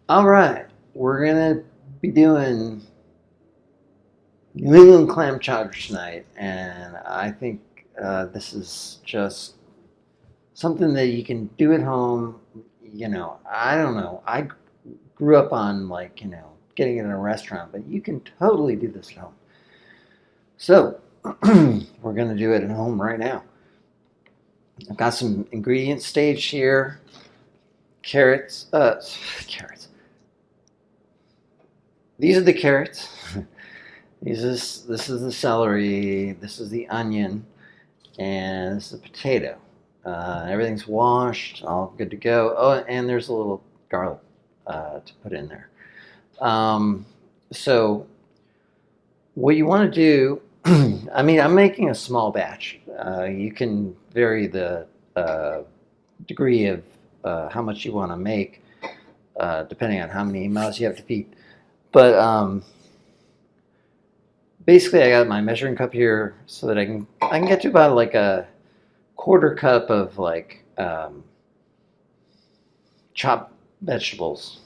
All right, we're gonna be doing New England clam chowder tonight, and I think this is just something that you can do at home. I don't know. I grew up on getting it in a restaurant, but you can totally do this at home. So we're gonna do it at home right now. I've got some ingredients staged here. Carrots, carrots. These are the carrots. This is the celery. This is the onion, and this is the potato. Everything's washed, all good to go. Oh, and there's a little garlic to put in there. So what you want to do, I mean, I'm making a small batch. You can vary the degree of how much you want to make, depending on how many mouths you have to feed. But basically, I got my measuring cup here so that I can get to about like a quarter cup of chopped vegetables.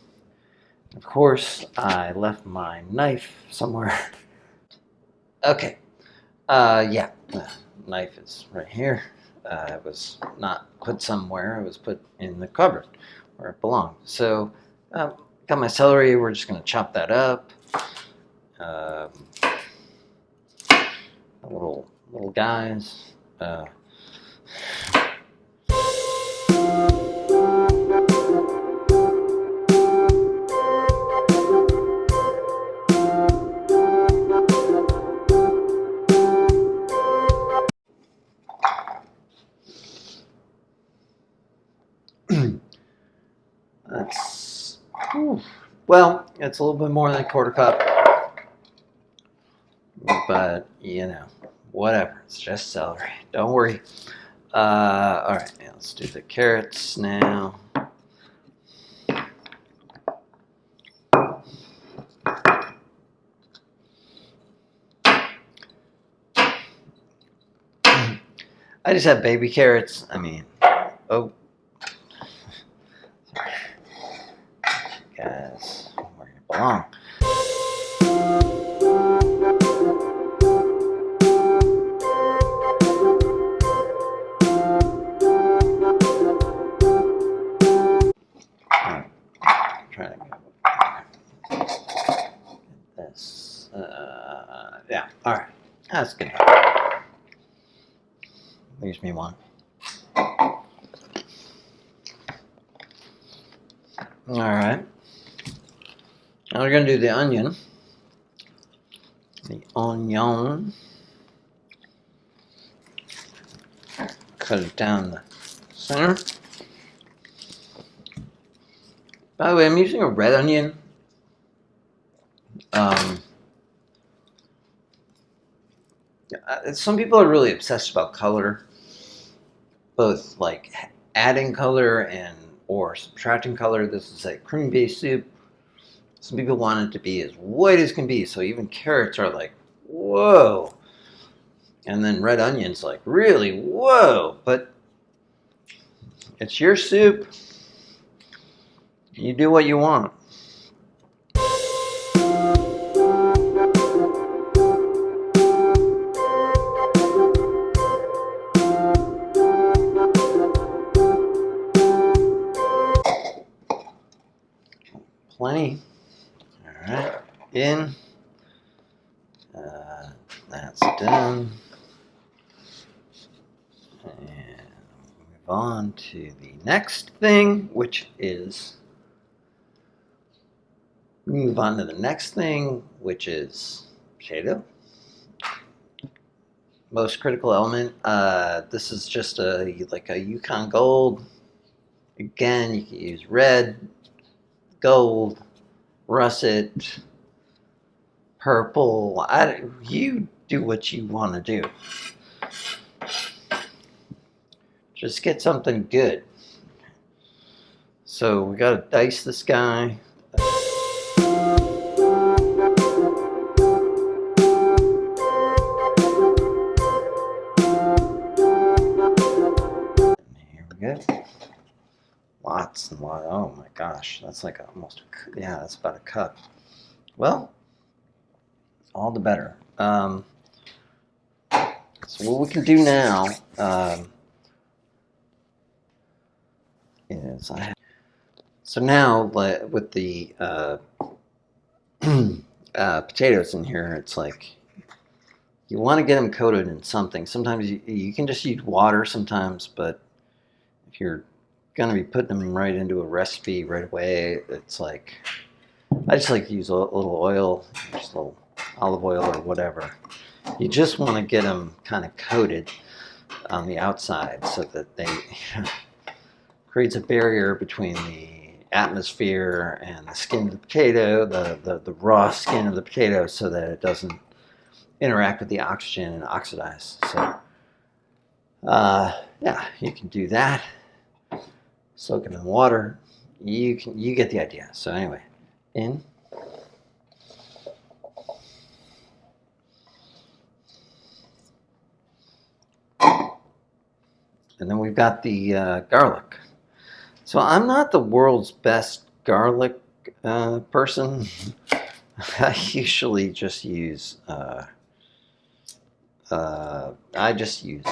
Of course, I left my knife somewhere. Okay, yeah, the knife is right here. It was not put somewhere, it was put in the cupboard where it belonged. So, got my celery, we're just going to chop that up. Um, little guys. That's well, it's a little bit more than a quarter cup, but whatever. It's just celery. Don't worry. All right, now let's do the carrots now. I just have baby carrots. I mean, oh, sorry, guys, where you belong. All right, try to get this. Yeah, all right, that's good. Leaves me one. All right. Now we're going to do the onion. The onion. Cut it down the center. By the way, I'm using a red onion. Some people are really obsessed about color, both like adding color and or subtracting color. This is a cream-based soup. Some people want it to be as white as can be, so even carrots are like, whoa. And then red onions like, really, whoa. But it's your soup. You do what you want. Plenty. All right, in. That's done. And move on to the next thing, which is potato. Most critical element. This is just a Yukon Gold. Again, you can use red, gold, russet, purple. You do what you want to do. Just get something good. So we got to dice this guy. Here we go. Lots and lots. Oh my gosh, that's like almost yeah, that's about a cup. Well, all the better. So what we can do now is so now with the potatoes in here, it's like you want to get them coated in something. Sometimes you can just use water sometimes, but if you're going to be putting them right into a recipe right away, it's like I just like to use a little oil, just a little olive oil or whatever. You just want to get them kind of coated on the outside so that they creates a barrier between the atmosphere and the skin of the potato, the raw skin of the potato, so that it doesn't interact with the oxygen and oxidize. So, yeah, you can do that. Soak them in water. You get the idea. So anyway, in. And then we've got the garlic. So I'm not the world's best garlic person. I usually just use I just use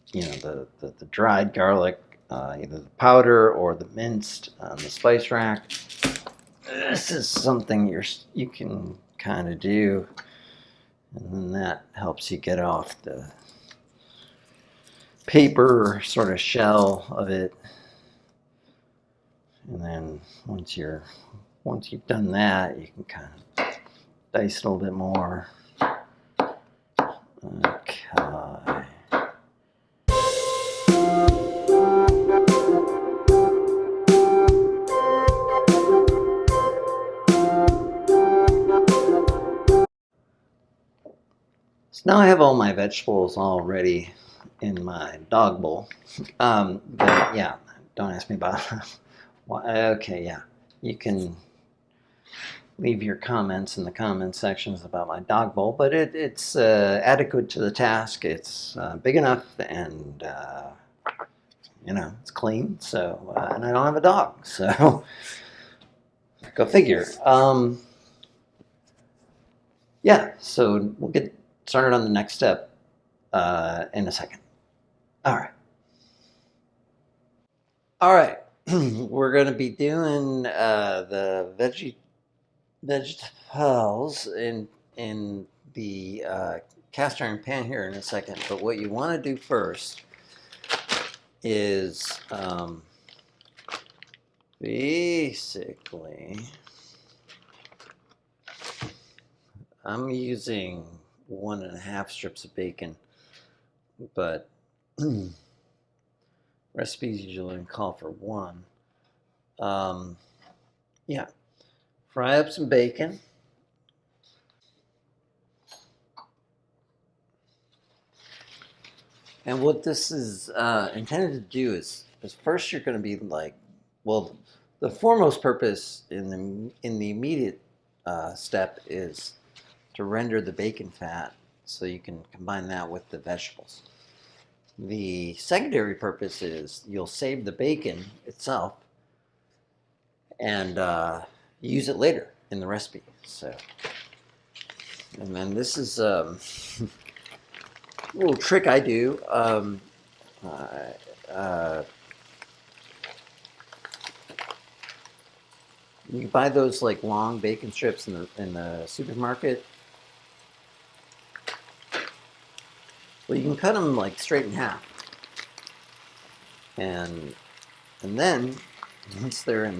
the dried garlic, either the powder or the minced on the spice rack. This is something you can kind of do, and then that helps you get off the paper sort of shell of it. And then once you've done that, you can kind of dice it a little bit more. Okay. So now I have all my vegetables already in my dog bowl. But yeah, don't ask me about okay, yeah. You can leave your comments in the comment sections about my dog bowl, but it's adequate to the task. It's big enough, and it's clean. So and I don't have a dog, so go figure. Yeah, so we'll get started on the next step in a second. All right. All right. We're going to be doing the vegetables in the cast iron pan here in a second. But what you want to do first is basically I'm using 1.5 strips of bacon, but recipes usually call for 1. Yeah, fry up some bacon. And what this is intended to do is first you're going to be like, well, the foremost purpose in the immediate step is to render the bacon fat so you can combine that with the vegetables. The secondary purpose is you'll save the bacon itself and use it later in the recipe. So, and then this is a little trick I do. You can buy those like long bacon strips in the supermarket. Well, you can cut them like straight in half, and then once they're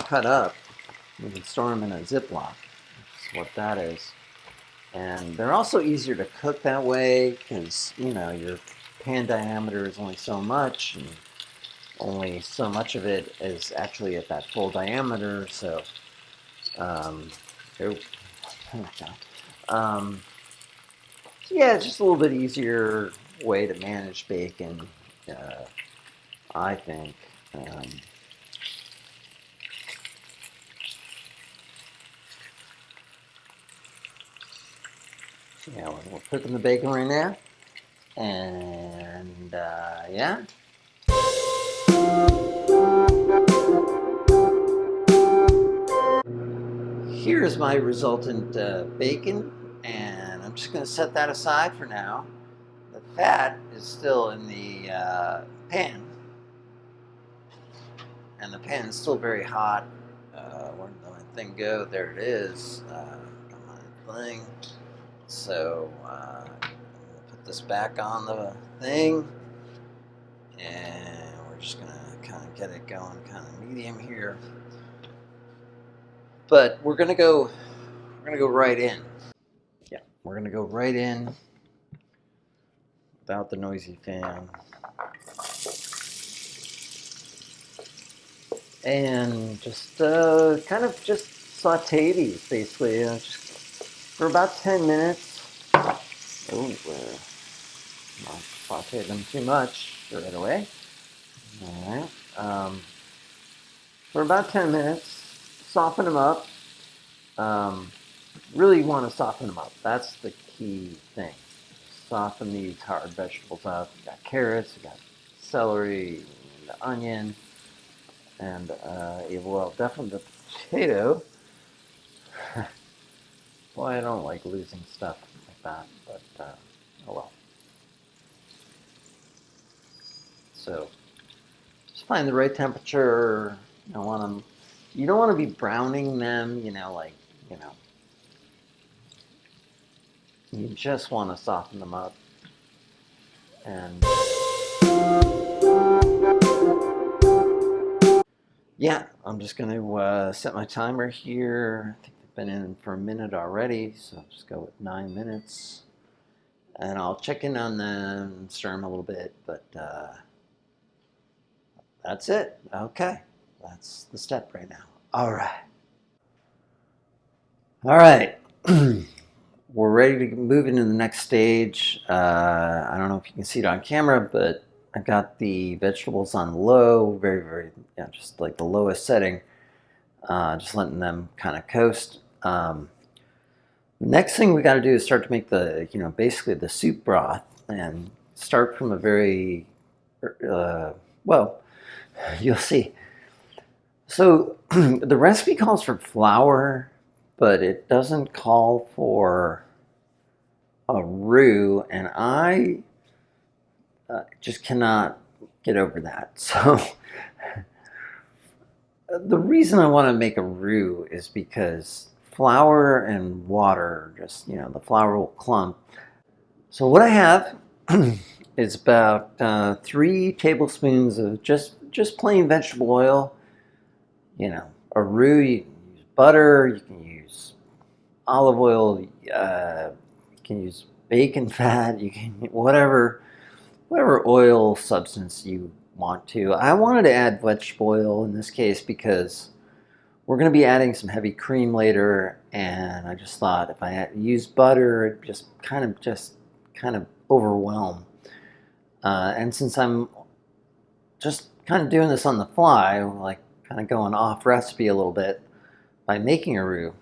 cut up, you can store them in a Ziploc. That's what that is. And they're also easier to cook that way because your pan diameter is only so much, and only so much of it is actually at that full diameter. So, yeah, it's just a little bit easier way to manage bacon, I think. Yeah, we're cooking the bacon right now, and yeah. here's my resultant bacon, and I'm just going to set that aside for now. The fat is still in the pan, and the pan is still very hot. Where did my thing go? There it is. Got my thing. So I'm going to put this back on the thing, and we're just going to kind of get it going kind of medium here. But we're going to go right in. Yeah, we're going to go right in without the noisy fan. And just kind of just saute these basically, just for about 10 minutes. Oh, not saute them too much right away. All right. For about 10 minutes, soften them up. Really want to soften them up. That's the key thing. Soften these hard vegetables up. You got carrots, you got celery, the onion, and well, definitely the potato. Well, I don't like losing stuff like that, but oh well. So just find the right temperature. You don't want them. You don't want to be browning them. Like you just want to soften them up. And yeah, I'm just going to set my timer here. I think I've been in for a minute already, so I'll just go with 9 minutes. And I'll check in on them and stir them a little bit, but that's it. Okay, that's the step right now. All right. All right. We're ready to move into the next stage. I don't know if you can see it on camera, but I've got the vegetables on low, very, very, just like the lowest setting, just letting them kind of coast. The next thing we got to do is start to make the, basically the soup broth, and start from a very, well, you'll see. So the recipe calls for flour, but it doesn't call for a roux, and I just cannot get over that. So the reason I want to make a roux is because flour and water, just, the flour will clump. So what I have is about 3 tablespoons of just plain vegetable oil. A roux, you can use butter, you can use olive oil, you can use bacon fat, you can whatever oil substance you want to. I wanted to add vegetable oil in this case because we're going to be adding some heavy cream later, and I just thought if I use butter, it just kind of overwhelm. And since I'm just kind of doing this on the fly, like kind of going off recipe a little bit by making a roux,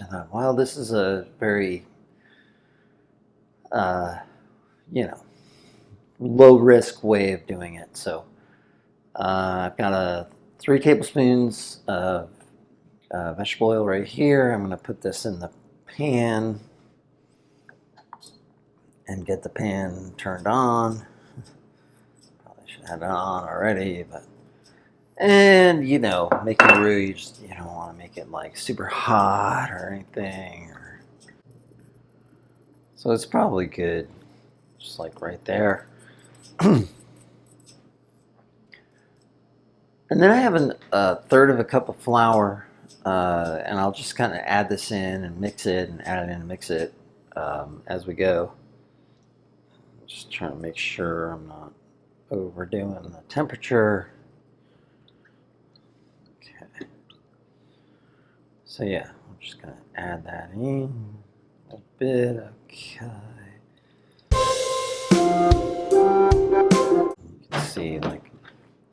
I thought, well, this is a very, low risk way of doing it. So I've got 3 tablespoons of vegetable oil right here. I'm going to put this in the pan and get the pan turned on. Probably should have it on already, but making a roux, you don't want to make it like super hot or anything. So it's probably good, just like right there. And then I have a third of a cup of flour, and I'll just kind of add this in and mix it, and add it in and mix it as we go. Just trying to make sure I'm not overdoing the temperature. Okay. So yeah, I'm just going to add that in a bit. Okay. You can see like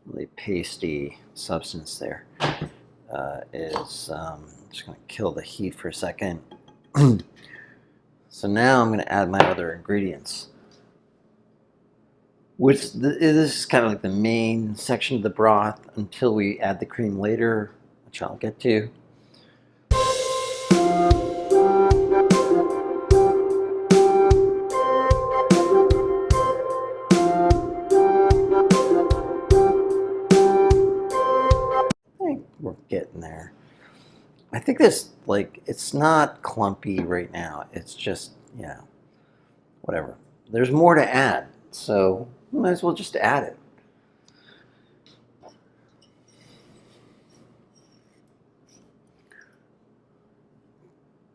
really pasty substance there is just going to kill the heat for a second. So now I'm going to add my other ingredients, which this is kind of like the main section of the broth until we add the cream later, which I'll get to. getting there. I think this, like, it's not clumpy right now. It's just, whatever. There's more to add, so might as well just add it.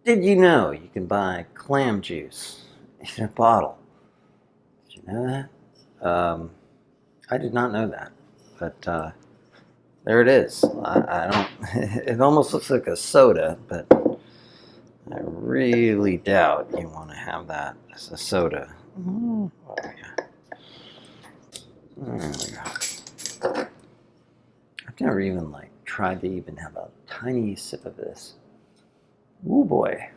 Did you know you can buy clam juice in a bottle? Did you know that? I did not know that, but there it is. I don't. It almost looks like a soda, but I really doubt you want to have that as a soda. Oh, yeah. There we go. I've never even tried to even have a tiny sip of this. Ooh boy.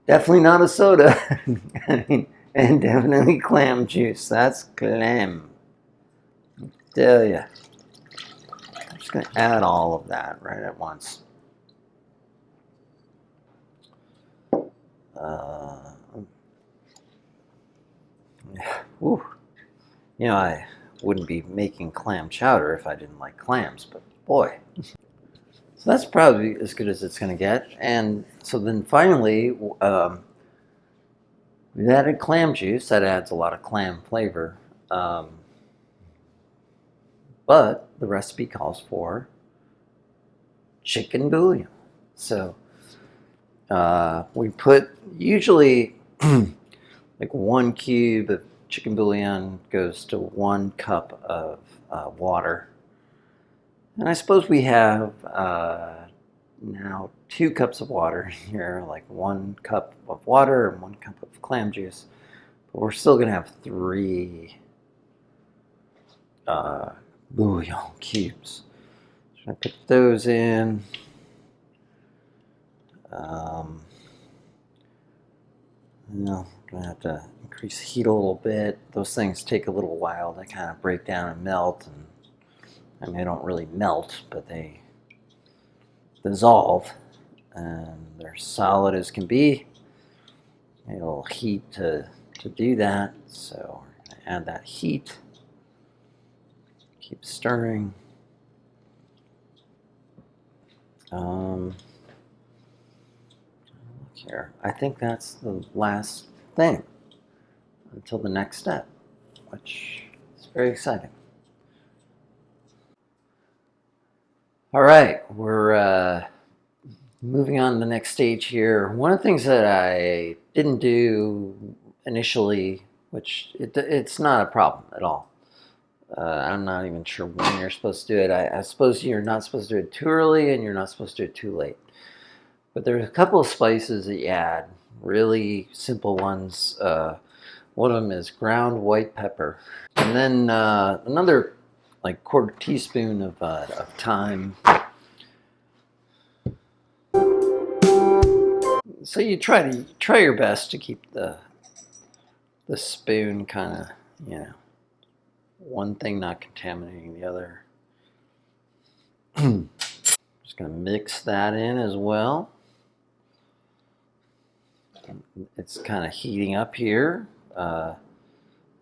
Definitely not a soda. And definitely clam juice. That's clam. Tell ya. I'm just gonna add all of that right at once. Whew. I wouldn't be making clam chowder if I didn't like clams, but boy. So that's probably as good as it's going to get. And so then finally, we've added clam juice. That adds a lot of clam flavor. But the recipe calls for chicken bouillon. So we put usually like 1 cube of chicken bouillon goes to 1 cup of water. And I suppose we have now 2 cups of water here, like 1 cup of water and 1 cup of clam juice. But we're still going to have 3 bouillon cubes. So I put those in. I'm going to have to increase heat a little bit. Those things take a little while to kind of break down and melt. And they don't really melt, but they dissolve. And they're solid as can be. A little heat to do that. So we're going to add that heat. Keep stirring. Look here. I think that's the last thing until the next step, which is very exciting. All right, we're moving on to the next stage here. One of the things that I didn't do initially, which it's not a problem at all. I'm not even sure when you're supposed to do it. I suppose you're not supposed to do it too early and you're not supposed to do it too late. But there's a couple of spices that you add, really simple ones. One of them is ground white pepper. And then another like 1/4 teaspoon of thyme. So you try your best to keep the spoon kind of, one thing not contaminating the other. Just going to mix that in as well. It's kind of heating up here.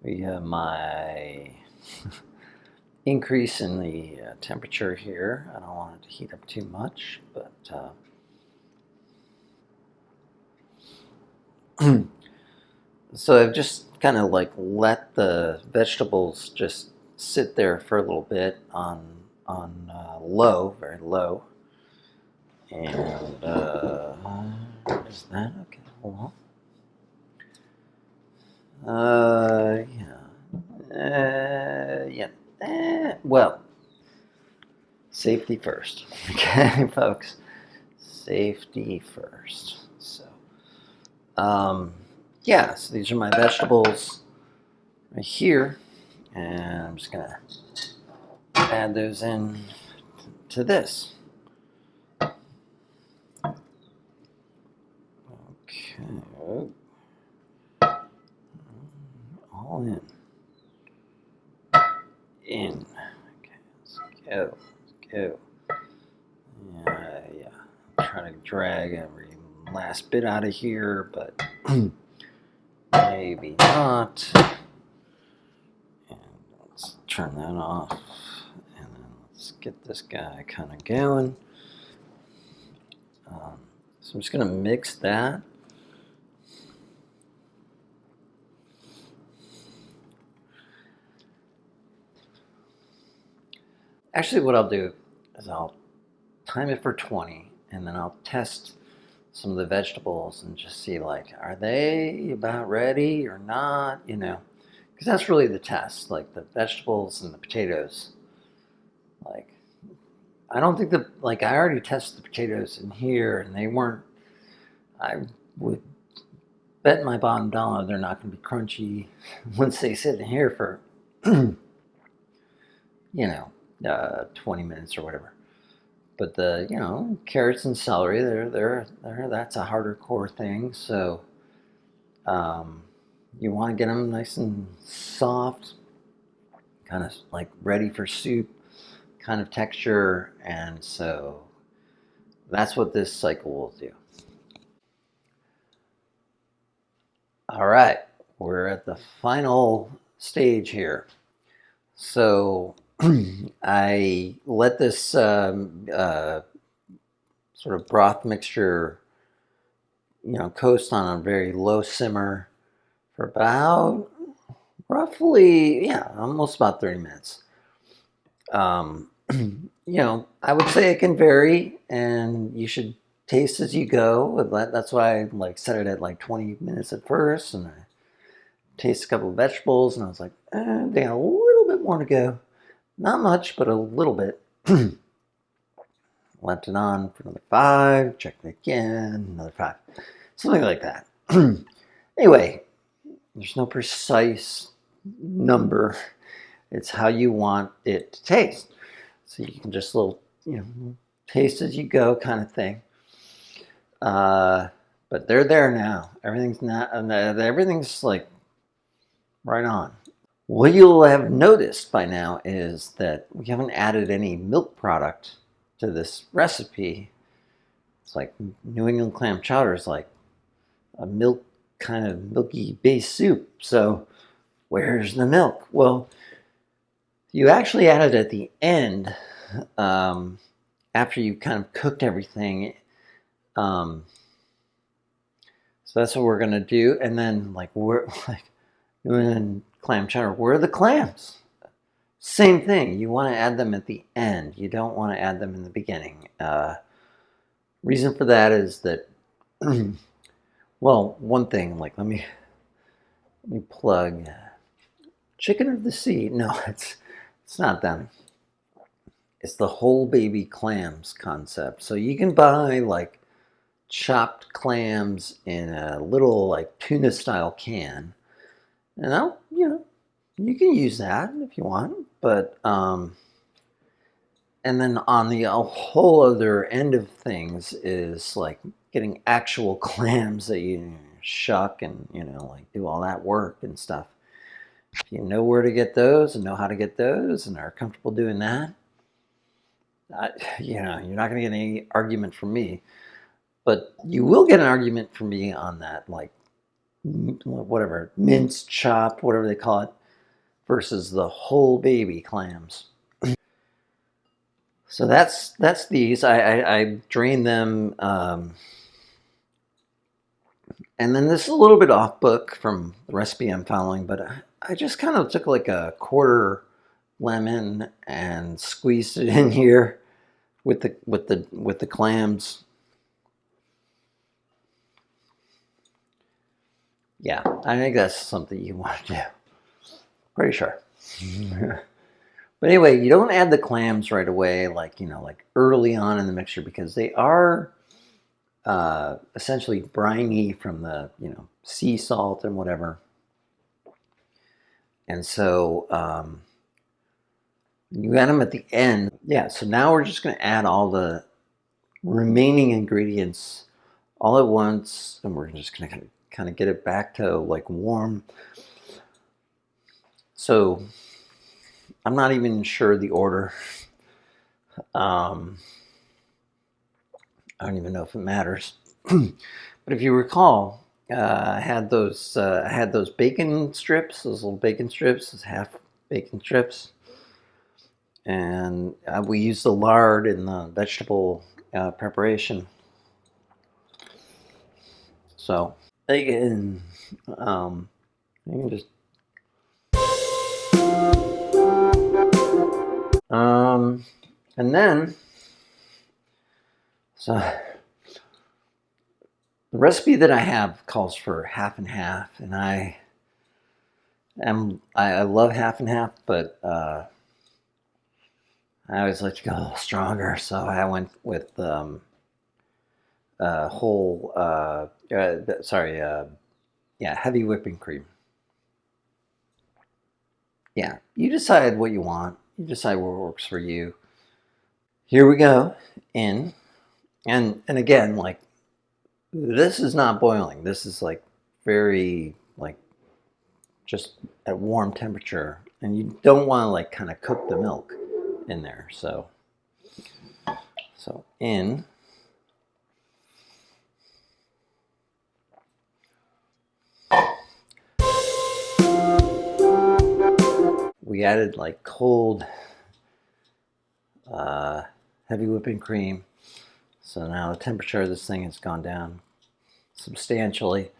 We have my increase in the temperature here. I don't want it to heat up too much, but so I've just kind of let the vegetables just sit there for a little bit on low, very low. And is that okay? Hold on. Well, safety first. Okay, folks. Safety first. So, so these are my vegetables right here. And I'm just going to add those in to this. Okay. All in. Okay, let's go. Yeah. I'm trying to drag every last bit out of here, but maybe not. turn that off. And then let's get this guy kind of going. So I'm just going to mix that. Actually, what I'll do is I'll time it for 20, and then I'll test some of the vegetables and just see, like, are they about ready or not, because that's really the test, like the vegetables and the potatoes. Like, I don't think like, I already tested the potatoes in here and they weren't, I would bet my bottom dollar they're not going to be crunchy once they sit in here for, 20 minutes or whatever. But the carrots and celery, they're that's a harder core thing. So you want to get them nice and soft, kind of like ready for soup kind of texture, and so that's what this cycle will do. All right, we're at the final stage here. So I let this sort of broth mixture, coast on a very low simmer for about roughly, almost about 30 minutes. I would say it can vary, and you should taste as you go. That's why I set it at like 20 minutes at first, and I taste a couple of vegetables, and I was like, they got a little bit more to go. Not much, but a little bit. Left it on for another 5, checked it again, another 5. Something like that. Anyway, there's no precise number. It's how you want it to taste. So you can just taste as you go kind of thing. But they're there now. Everything's like right on. What you'll have noticed by now is that we haven't added any milk product to this recipe. It's like New England clam chowder is like a kind of milky base soup. So where's the milk? Well, you actually add it at the end, after you kind of cooked everything. So that's what we're gonna do. And then we're doing clam chowder. Where are the clams? Same thing. You want to add them at the end. You don't want to add them in the beginning. Reason for that is that, well, one thing. Let me plug chicken of the sea. No, it's not them. It's the whole baby clams concept. So you can buy chopped clams in a little tuna style can, and you can use that if you want. But and then on the whole other end of things is getting actual clams that you shuck and do all that work and stuff. If you know where to get those and know how to get those and are comfortable doing that, you're not going to get any argument from me. But you will get an argument from me on that, whatever, minced, chopped, whatever they call it, versus the whole baby clams. So that's these. I drain them, and then this is a little bit off book from the recipe I'm following, but I just kind of took a quarter lemon and squeezed it in here with the clams. Yeah, I think that's something you want to do. Pretty sure. But anyway, you don't add the clams right away, early on in the mixture, because they are essentially briny from the sea salt and whatever. And so you add them at the end. Yeah, so now we're just going to add all the remaining ingredients all at once, and we're just going to kind of get it back to warm. So I'm not even sure the order. I don't even know if it matters. But if you recall, I had those bacon strips, those little bacon strips, those half bacon strips. and we use the lard in the vegetable preparation. So again, you can just and then so the recipe that I have calls for half and half, and I love half and half, but I always like to go a little stronger, so I went with whole heavy whipping cream. Yeah, you decide what you want. You decide what works for you. Here we go. In and again, like, this is not boiling. This is like very like just at warm temperature, and you don't want to like kind of cook the milk in there. So in. We added like cold heavy whipping cream. So now the temperature of this thing has gone down substantially,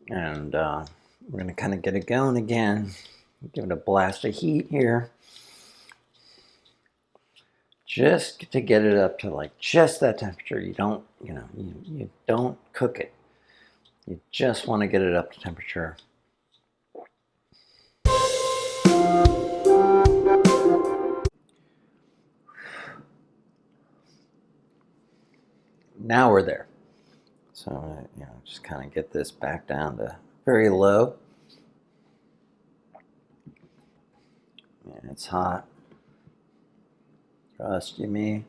and we're going to kind of get it going again. Give it a blast of heat here, just to get it up to like just that temperature. You don't, you don't cook it. You just want to get it up to temperature. Now we're there. So, just kind of get this back down to very low. Yeah, it's hot. Trust you me.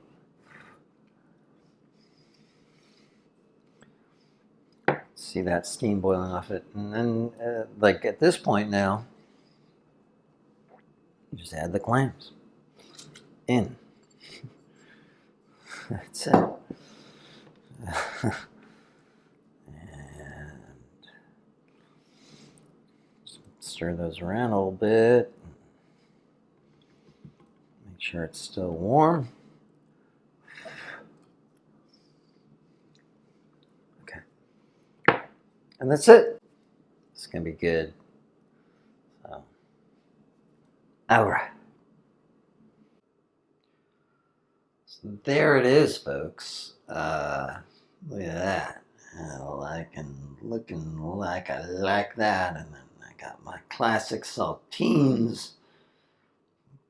See that steam boiling off it. And then, like at this point now, you just add the clams in. That's it. And stir those around a little bit. Make sure it's still warm. Okay. And that's it. It's going to be good. So, all right. So there it is, folks. Look at that. Looking like I like that. And then I got my classic saltines.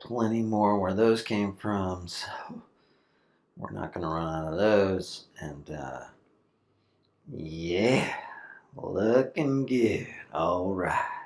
Plenty more where those came from. So we're not going to run out of those. And yeah, looking good. All right.